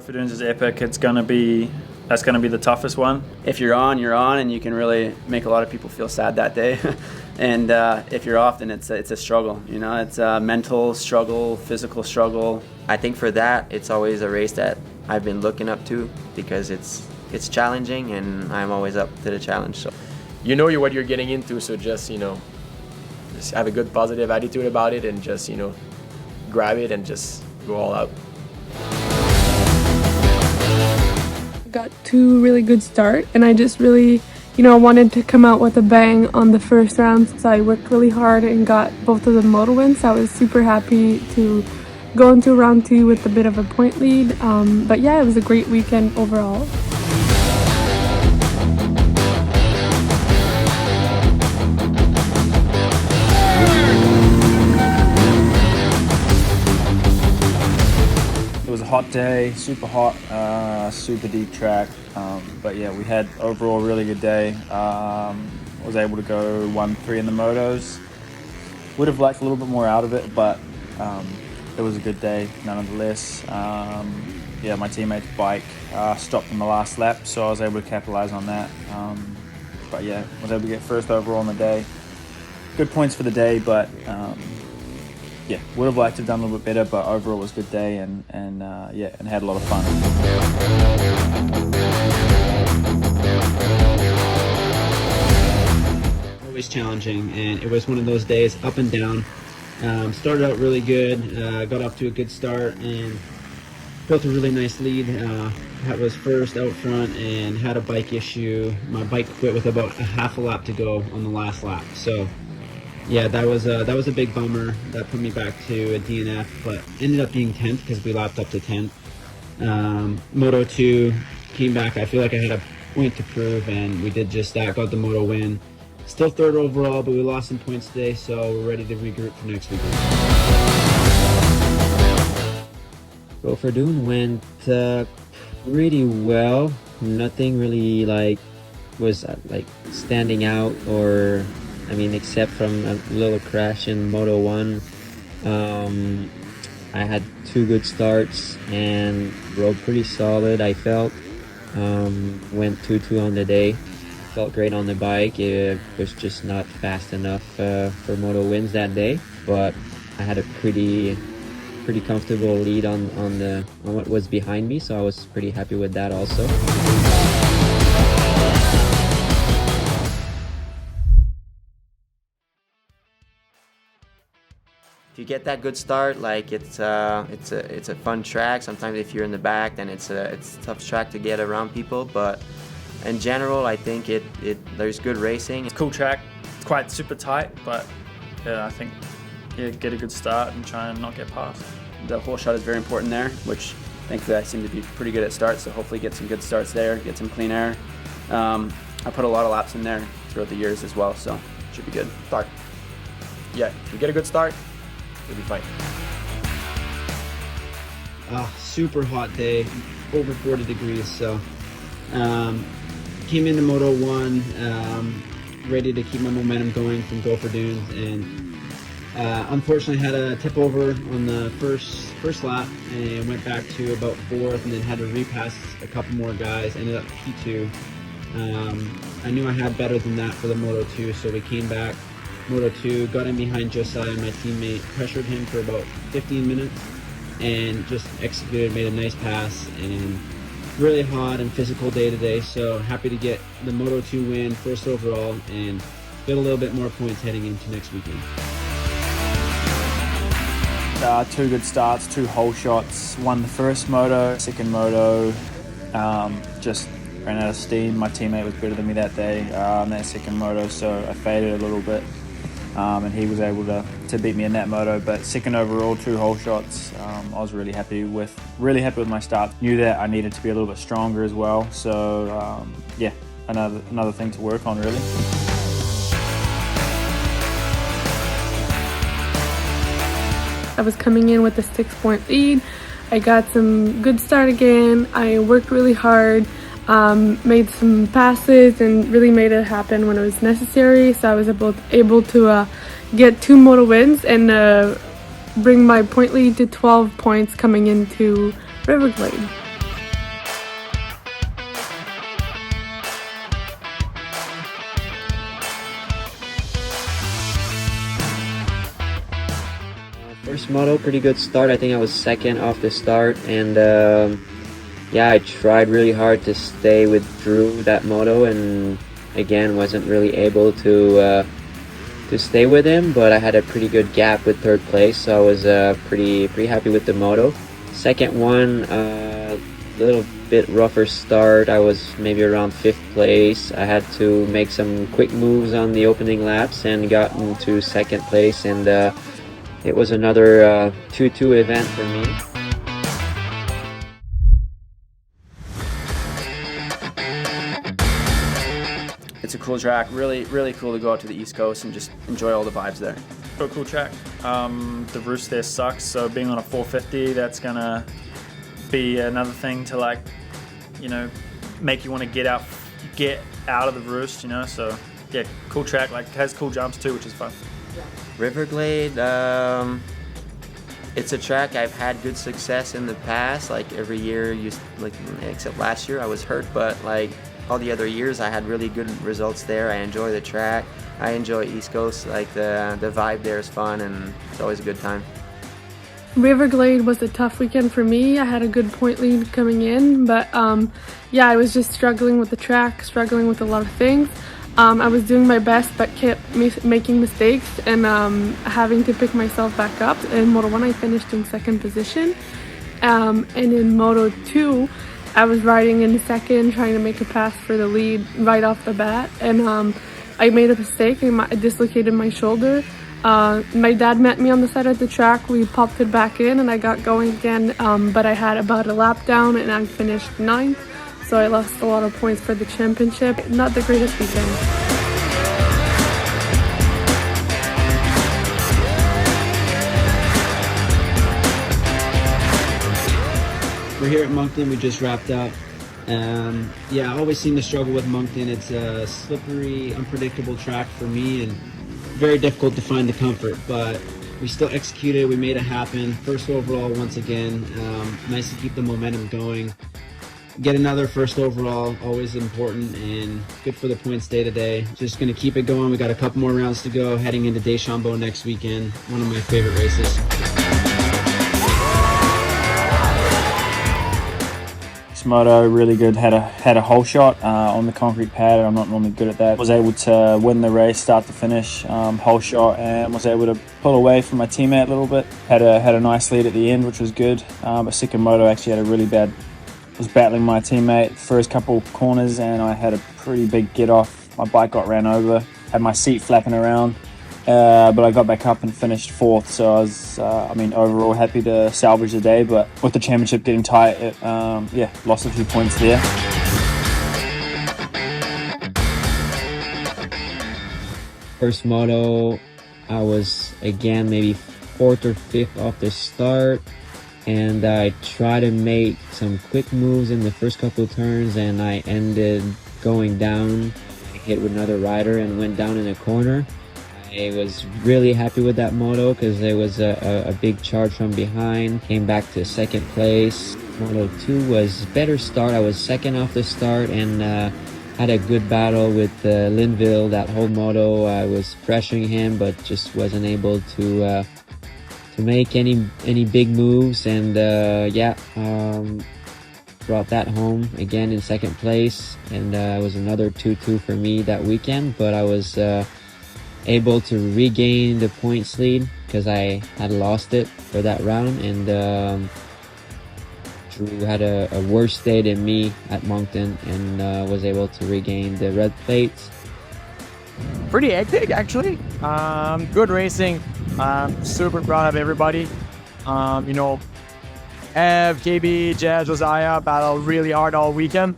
Gopher Dunes is epic. That's going to be the toughest one. If you're on, you're on, and you can really make a lot of people feel sad that day. And if you're off, then it's a struggle. You know, it's a mental struggle, physical struggle. I think for that, it's always a race that I've been looking up to because it's challenging, and I'm always up to the challenge. So you know what you're getting into, so just just have a good positive attitude about it, and just grab it and just go all out. Got 2 really good start, and I just really wanted to come out with a bang on the first round, so I worked really hard and got both of the moto wins. So I was super happy to go into round 2 with a bit of a point lead, but yeah, it was a great weekend overall. It was a hot day, super hot, super deep track, but yeah, we had overall a really good day. Was able to go 1-3 in the motos. Would have liked a little bit more out of it, but it was a good day nonetheless. Yeah, my teammate's bike stopped in the last lap, so I was able to capitalize on that. But yeah, was able to get first overall on the day. Good points for the day, but yeah, would have liked to have done a little bit better, but overall it was a good day, and yeah, and had a lot of fun. Always challenging, and it was one of those days up and down. Started out really good, got off to a good start, and built a really nice lead. Was first out front and had a bike issue. My bike quit with about a half a lap to go on the last lap. So yeah, that was a big bummer. That put me back to a DNF, but ended up being 10th because we lapped up to 10th. Moto 2 came back. I feel like I had a point to prove, and we did just that. Got the Moto win. Still 3rd overall, but we lost some points today, so we're ready to regroup for next week. Gopher Dunes went pretty well. Nothing really was standing out, or except from a little crash in Moto 1. I had 2 good starts and rode pretty solid, I felt. Went 2-2 on the day. Felt great on the bike. It was just not fast enough for Moto wins that day, but I had a pretty comfortable lead on what was behind me, so I was pretty happy with that also. if you get that good start, it's a fun track. Sometimes if you're in the back, then it's a tough track to get around people, but in general, I think there's good racing. It's a cool track. It's quite super tight, but yeah, I think get a good start and try and not get past. The whole shot is very important there, which thankfully I seem to be pretty good at starts, so hopefully get some good starts there, get some clean air. I put a lot of laps in there throughout the years as well, so should be good. Start. Yeah, if you get a good start, you'll be fine. Super hot day, over 40 degrees, so came into Moto 1, ready to keep my momentum going from Gopher Dunes, and unfortunately had a tip over on the first lap and went back to about 4th, and then had to repass a couple more guys, ended up P2. I knew I had better than that for the Moto 2, so we came back Moto 2, got in behind Josiah, my teammate, pressured him for about 15 minutes and just executed, made a nice pass, and really hot and physical day today, so happy to get the Moto 2 win, 1st overall, and get a little bit more points heading into next weekend. 2 good starts, 2 whole shots. Won the first moto, second moto, just ran out of steam. My teammate was better than me that day in that second moto, so I faded a little bit, and he was able to beat me in that moto. But second overall, 2 whole shots. I was really happy with my start. Knew that I needed to be a little bit stronger as well. So yeah, another thing to work on really. I was coming in with a 6-point lead. I got some good start again. I worked really hard, made some passes, and really made it happen when it was necessary. So I was able to get 2 moto wins and bring my point lead to 12 points coming into Riverglade. first moto, pretty good start. I think I was second off the start, and yeah, I tried really hard to stay with Drew that moto, and again wasn't really able to stay with him, but I had a pretty good gap with third place, so I was pretty happy with the moto. Second one, little bit rougher start. I was maybe around 5th place. I had to make some quick moves on the opening laps and got into 2nd place, and it was another 2-2 event for me. It's a cool track, really cool to go out to the East Coast and just enjoy all the vibes there. Cool track. The roost there sucks, so being on a 450, that's gonna be another thing to, like, you know, make you want to get out of the roost, you know. So yeah, cool track. Like, it has cool jumps too, which is fun. Riverglade, it's a track I've had good success in the past. Like every year, except last year I was hurt, but like all the other years I had really good results there. I enjoy the track. I enjoy East Coast. Like the vibe there is fun, and it's always a good time. Riverglade was a tough weekend for me. I had a good point lead coming in, but yeah, I was just struggling with the track, struggling with a lot of things. I was doing my best but kept making mistakes and having to pick myself back up. In Moto 1 I finished in 2nd position, and in Moto 2 I was riding in 2nd trying to make a pass for the lead right off the bat, and I made a mistake and I dislocated my shoulder. My dad met me on the side of the track. We popped it back in and I got going again, but I had about a lap down and I finished 9th, so I lost a lot of points for the championship. Not the greatest weekend. We're here at Moncton. We just wrapped up. Yeah, I always seem to struggle with Moncton. It's a slippery, unpredictable track for me, and very difficult to find the comfort, but we still executed. We made it happen. First overall once again. Nice to keep the momentum going. Get another first overall, always important, and good for the points day to day. Just going to keep it going. We got a couple more rounds to go, heading into DesChambault next weekend. One of my favorite races. This moto really good. Had a hole shot on the concrete pad. I'm not normally good at that. Was able to win the race start to finish, hole shot, and was able to pull away from my teammate a little bit. Had a nice lead at the end, which was good. But second moto actually had a really bad. Was battling my teammate first couple corners, and I had a pretty big get off. My bike got ran over. Had my seat flapping around. But I got back up and finished 4th, so I was, overall happy to salvage the day. But with the championship getting tight, lost a few points there. First moto, I was again maybe 4th or 5th off the start, and I tried to make some quick moves in the first couple of turns, and I ended going down. I hit with another rider and went down in a corner. I was really happy with that moto because there was a big charge from behind. Came back to 2nd place. Moto 2 was better start. I was 2nd off the start and had a good battle with Linville that whole moto. I was pressuring him but just wasn't able to make any big moves, and brought that home again in 2nd place, and it was another 2-2 for me that weekend, but I was able to regain the points lead because I had lost it for that round, and Drew had a worse day than me at Moncton and was able to regain the red plates. Pretty hectic actually. Good racing. Super proud of everybody. Eve, KB, Jess, Josiah battled really hard all weekend.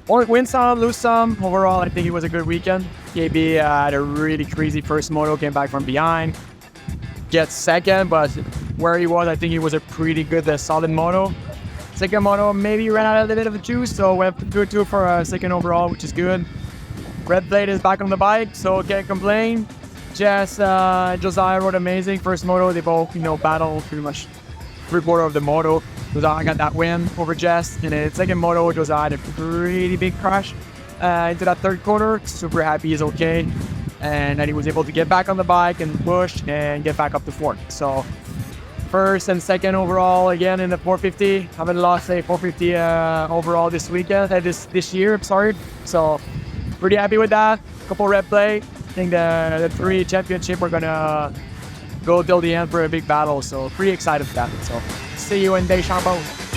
Win some, lose some. Overall, I think it was a good weekend. KB had a really crazy first moto, came back from behind. Gets 2nd, but where he was, I think he was a pretty good, solid moto. Second moto maybe ran out a little bit of juice, so went 2-2 for a 2nd overall, which is good. Red Blade is back on the bike, so can't complain. Jess, Josiah rode amazing. First moto, they both, battled pretty much 3/4 of the moto. Josiah got that win over Jess. In the 2nd moto, Josiah had a pretty big crash into that 3rd corner. Super happy he's okay. and then he was able to get back on the bike and push and get back up to fourth. So first and second overall again in the 450. Haven't lost a 450 overall this weekend, this year, I'm sorry. So pretty happy with that. Couple red play. I think the 3 championship we're gonna go till the end for a big battle. So pretty excited for that. So see you in DesChambault.